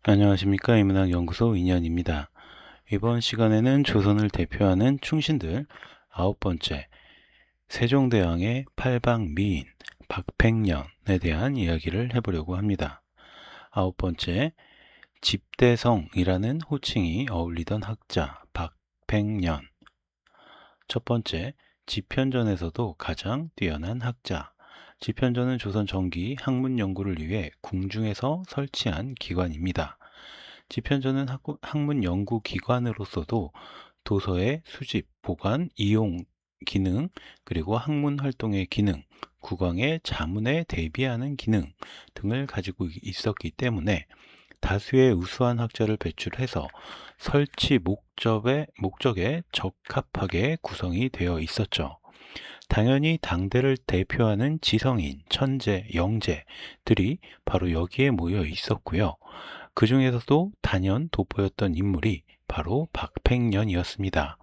안녕하십니까. 인문학연구소 인연입니다. 이번 시간에는 조선을 대표하는 충신들 9번째 세종대왕의 팔방미인 박팽년에 대한 이야기를 해보려고 합니다. 9번째 집대성이라는 호칭이 어울리던 학자 박팽년. 첫 번째 집현전에서도 가장 뛰어난 학자. 집현전은 조선 전기 학문 연구를 위해 궁중에서 설치한 기관입니다. 집현전은 학문 연구 기관으로서도 도서의 수집, 보관, 이용 기능, 그리고 학문 활동의 기능, 국왕의 자문에 대비하는 기능 등을 가지고 있었기 때문에 다수의 우수한 학자를 배출해서 설치 목적에 적합하게 구성이 되어 있었죠. 당연히 당대를 대표하는 지성인, 천재, 영재들이 바로 여기에 모여 있었고요. 그 중에서도 단연 돋보였던 인물이 바로 박팽년이었습니다.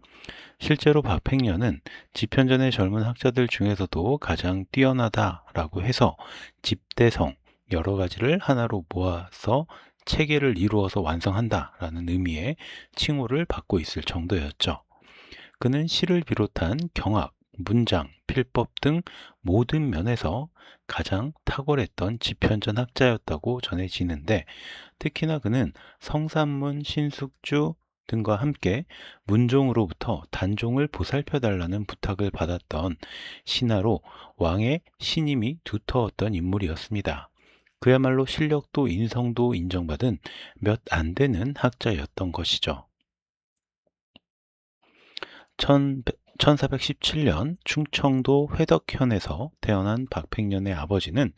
실제로 박팽년은 집현전의 젊은 학자들 중에서도 가장 뛰어나다라고 해서 집대성, 여러 가지를 하나로 모아서 체계를 이루어서 완성한다라는 의미의 칭호를 받고 있을 정도였죠. 그는 시를 비롯한 경학, 문장, 필법 등 모든 면에서 가장 탁월했던 집현전 학자였다고 전해지는데, 특히나 그는 성산문, 신숙주 등과 함께 문종으로부터 단종을 보살펴달라는 부탁을 받았던 신하로 왕의 신임이 두터웠던 인물이었습니다. 그야말로 실력도 인성도 인정받은 몇 안 되는 학자였던 것이죠. 1417년 충청도 회덕현에서 태어난 박팽년의 아버지는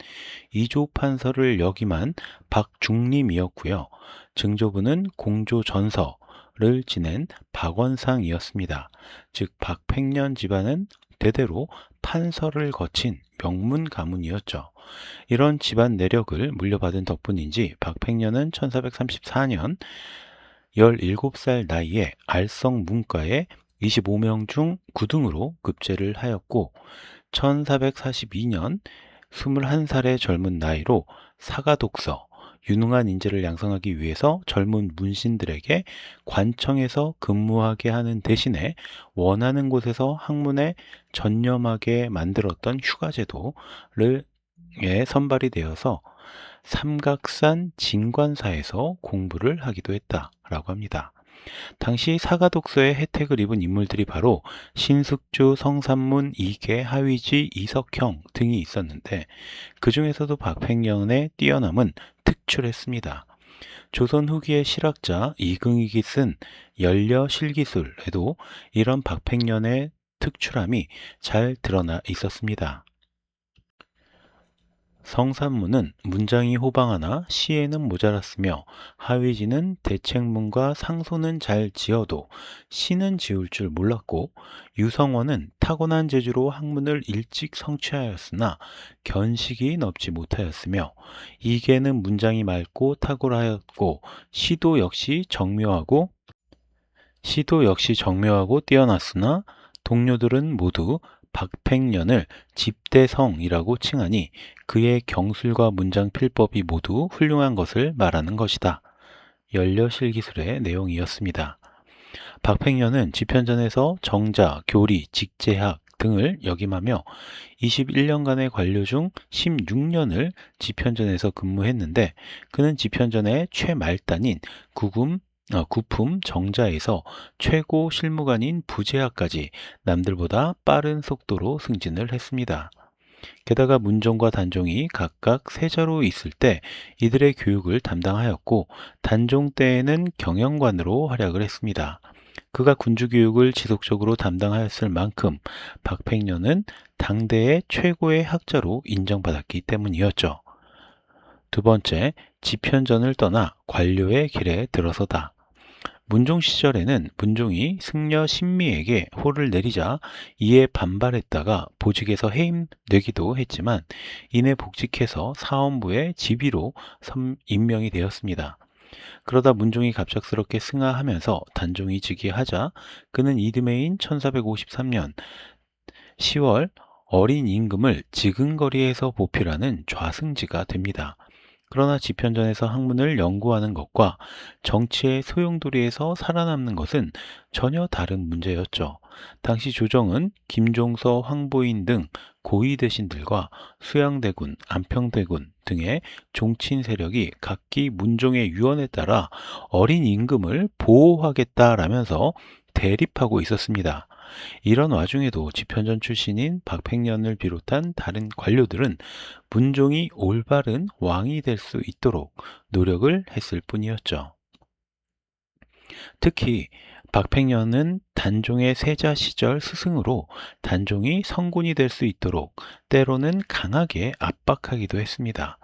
이조판서를 역임한 박중림이었고요. 증조부는 공조전서를 지낸 박원상이었습니다. 즉 박팽년 집안은 대대로 판서를 거친 명문 가문이었죠. 이런 집안 내력을 물려받은 덕분인지 박팽년은 1434년 17살 나이에 알성 문과에 25명 중 9등으로 급제를 하였고 1442년 21살의 젊은 나이로 사가독서, 유능한 인재를 양성하기 위해서 젊은 문신들에게 관청에서 근무하게 하는 대신에 원하는 곳에서 학문에 전념하게 만들었던 휴가제도를 선발이 되어서 삼각산 진관사에서 공부를 하기도 했다라고 합니다. 당시 사가독서의 혜택을 입은 인물들이 바로 신숙주, 성산문, 이계, 하위지, 이석형 등이 있었는데 그 중에서도 박팽년의 뛰어남은 특출했습니다. 조선 후기의 실학자 이긍익이 쓴 연려실기술에도 이런 박팽년의 특출함이 잘 드러나 있었습니다. 성산문은 문장이 호방하나 시에는 모자랐으며 하위지는 대책문과 상소는 잘 지어도 시는 지을 줄 몰랐고 유성원은 타고난 재주로 학문을 일찍 성취하였으나 견식이 넓지 못하였으며 이계는 문장이 맑고 탁월하였고 시도 역시 정묘하고 뛰어났으나 동료들은 모두 박팽년을 집대성이라고 칭하니 그의 경술과 문장 필법이 모두 훌륭한 것을 말하는 것이다. 연려실기술의 내용이었습니다. 박팽년은 집현전에서 정자, 교리, 직제학 등을 역임하며 21년간의 관료 중 16년을 집현전에서 근무했는데 그는 집현전의 최말단인 구품 정자에서 최고 실무관인 부재학까지 남들보다 빠른 속도로 승진을 했습니다. 게다가 문종과 단종이 각각 세자로 있을 때 이들의 교육을 담당하였고 단종 때에는 경영관으로 활약을 했습니다. 그가 군주교육을 지속적으로 담당하였을 만큼 박팽년은 당대의 최고의 학자로 인정받았기 때문이었죠. 두 번째, 집현전을 떠나 관료의 길에 들어서다. 문종 시절에는 문종이 승려 신미에게 호를 내리자 이에 반발했다가 보직에서 해임되기도 했지만 이내 복직해서 사원부의 지비로 임명이 되었습니다. 그러다 문종이 갑작스럽게 승하하면서 단종이 즉위하자 그는 이듬해인 1453년 10월 어린 임금을 지근거리에서 보필하는 좌승지가 됩니다. 그러나 집현전에서 학문을 연구하는 것과 정치의 소용돌이에서 살아남는 것은 전혀 다른 문제였죠. 당시 조정은 김종서, 황보인 등 고위 대신들과 수양대군, 안평대군 등의 종친 세력이 각기 문종의 유언에 따라 어린 임금을 보호하겠다라면서 대립하고 있었습니다. 이런 와중에도 집현전 출신인 박팽년을 비롯한 다른 관료들은 문종이 올바른 왕이 될 수 있도록 노력을 했을 뿐이었죠. 특히 박팽년은 단종의 세자 시절 스승으로 단종이 성군이 될 수 있도록 때로는 강하게 압박하기도 했습니다.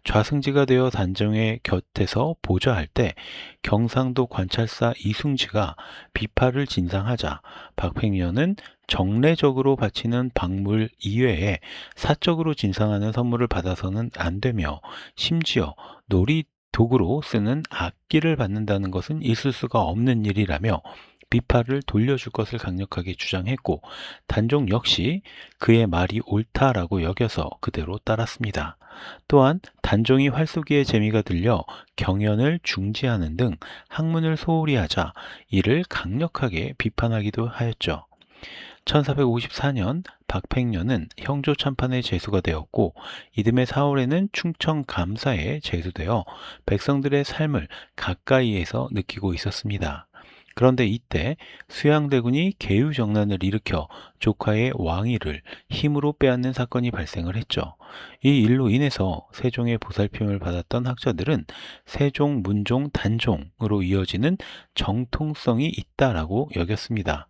좌승지가 되어 단종의 곁에서 보좌할 때 경상도 관찰사 이승지가 비파를 진상하자 박팽년은 정례적으로 바치는 박물 이외에 사적으로 진상하는 선물을 받아서는 안 되며 심지어 놀이 도구로 쓰는 악기를 받는다는 것은 있을 수가 없는 일이라며 비파를 돌려줄 것을 강력하게 주장했고 단종 역시 그의 말이 옳다라고 여겨서 그대로 따랐습니다. 또한 단종이 활쏘기에 재미가 들려 경연을 중지하는 등 학문을 소홀히 하자 이를 강력하게 비판하기도 하였죠. 1454년 박팽년은 형조 참판에 제수가 되었고 이듬해 4월에는 충청 감사에 제수되어 백성들의 삶을 가까이에서 느끼고 있었습니다. 그런데 이때 수양대군이 계유정난을 일으켜 조카의 왕위를 힘으로 빼앗는 사건이 발생을 했죠. 이 일로 인해서 세종의 보살핌을 받았던 학자들은 세종, 문종, 단종으로 이어지는 정통성이 있다라고 여겼습니다.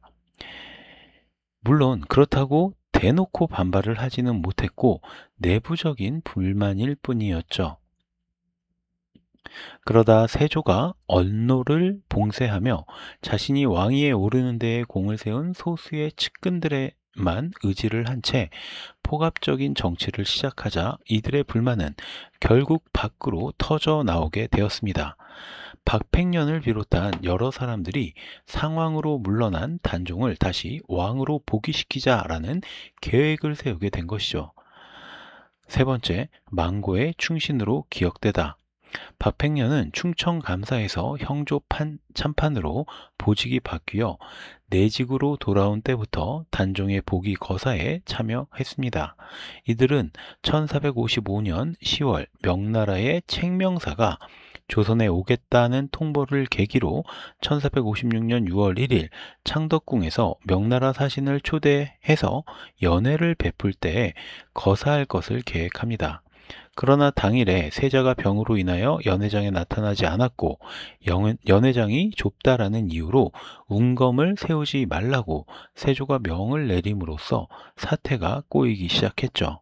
물론 그렇다고 대놓고 반발을 하지는 못했고 내부적인 불만일 뿐이었죠. 그러다 세조가 언노를 봉쇄하며 자신이 왕위에 오르는 데에 공을 세운 소수의 측근들에만 의지를 한 채 포갑적인 정치를 시작하자 이들의 불만은 결국 밖으로 터져 나오게 되었습니다. 박팽년을 비롯한 여러 사람들이 상왕으로 물러난 단종을 다시 왕으로 복위시키자라는 계획을 세우게 된 것이죠. 세 번째, 망고의 충신으로 기억되다. 박팽년은 충청감사에서 형조 참판으로 보직이 바뀌어 내직으로 돌아온 때부터 단종의 복위 거사에 참여했습니다. 이들은 1455년 10월 명나라의 책명사가 조선에 오겠다는 통보를 계기로 1456년 6월 1일 창덕궁에서 명나라 사신을 초대해서 연회를 베풀 때에 거사할 것을 계획합니다. 그러나 당일에 세자가 병으로 인하여 연회장에 나타나지 않았고 연회장이 좁다라는 이유로 운검을 세우지 말라고 세조가 명을 내림으로써 사태가 꼬이기 시작했죠.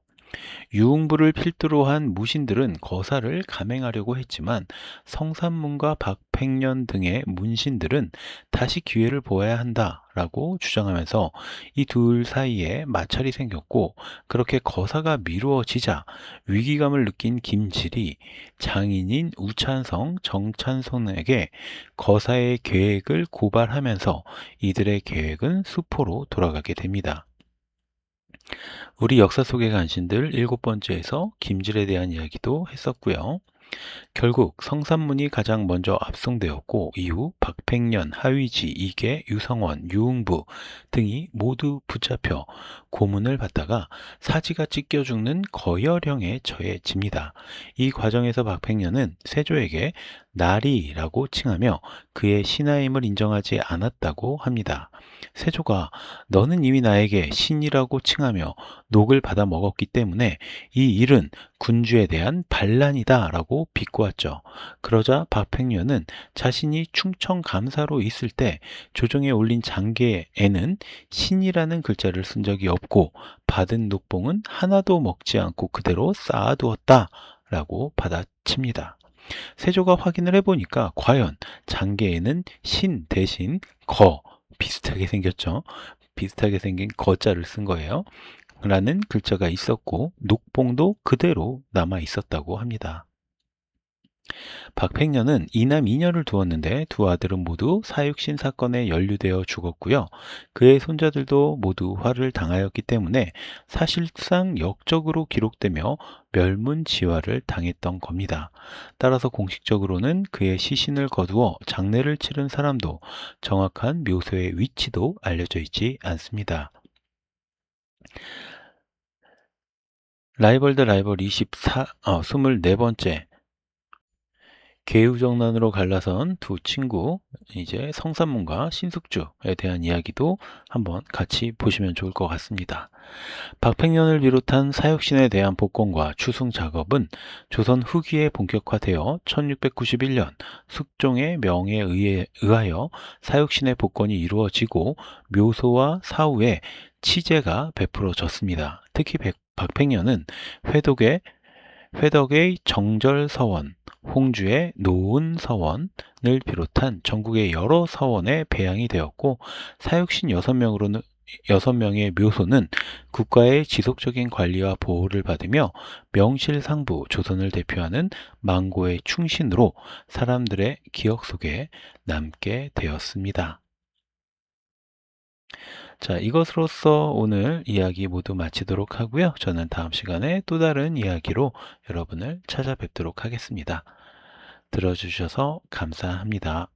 유흥부를 필두로 한 무신들은 거사를 감행하려고 했지만 성산문과 박팽년 등의 문신들은 다시 기회를 보아야 한다라고 주장하면서 이 둘 사이에 마찰이 생겼고 그렇게 거사가 미루어지자 위기감을 느낀 김질이 장인인 우찬성, 정찬손에게 거사의 계획을 고발하면서 이들의 계획은 수포로 돌아가게 됩니다. 우리 역사 속의 간신들 7번째에서 김질에 대한 이야기도 했었고요. 결국 성산문이 가장 먼저 압송되었고 이후 박팽년, 하위지, 이계, 유성원, 유흥부 등이 모두 붙잡혀 고문을 받다가 사지가 찢겨 죽는 거열형에 처해집니다. 이 과정에서 박팽년은 세조에게 나리라고 칭하며 그의 신하임을 인정하지 않았다고 합니다. 세조가 너는 이미 나에게 신이라고 칭하며 녹을 받아 먹었기 때문에 이 일은 군주에 대한 반란이다 라고 비꼬았죠. 그러자 박팽년은 자신이 충청감사로 있을 때 조정에 올린 장계에는 신이라는 글자를 쓴 적이 없고 받은 녹봉은 하나도 먹지 않고 그대로 쌓아두었다 라고 받아칩니다. 세조가 확인을 해보니까 과연 장계에는 신 대신 거 비슷하게 생겼죠. 비슷하게 생긴 거자를 쓴 거예요. 라는 글자가 있었고 녹봉도 그대로 남아 있었다고 합니다. 박팽년은 이남 이녀를 두었는데 두 아들은 모두 사육신 사건에 연루되어 죽었고요. 그의 손자들도 모두 화를 당하였기 때문에 사실상 역적으로 기록되며 멸문지화를 당했던 겁니다. 따라서 공식적으로는 그의 시신을 거두어 장례를 치른 사람도 정확한 묘소의 위치도 알려져 있지 않습니다. 라이벌 대 라이벌 24번째 계우정난으로 갈라선 두 친구, 이제 성산문과 신숙주에 대한 이야기도 한번 같이 보시면 좋을 것 같습니다. 박팽년을 비롯한 사육신에 대한 복권과 추승 작업은 조선 후기에 본격화되어 1691년 숙종의 명에 의하여 사육신의 복권이 이루어지고 묘소와 사후에 치제가 베풀어졌습니다. 특히 박팽년은 회덕의 정절서원, 홍주의 노은서원을 비롯한 전국의 여러 서원에 배양이 되었고 사육신 6명의 묘소는 국가의 지속적인 관리와 보호를 받으며 명실상부 조선을 대표하는 망고의 충신으로 사람들의 기억 속에 남게 되었습니다. 자, 이것으로써 오늘 이야기 모두 마치도록 하고요. 저는 다음 시간에 또 다른 이야기로 여러분을 찾아뵙도록 하겠습니다. 들어주셔서 감사합니다.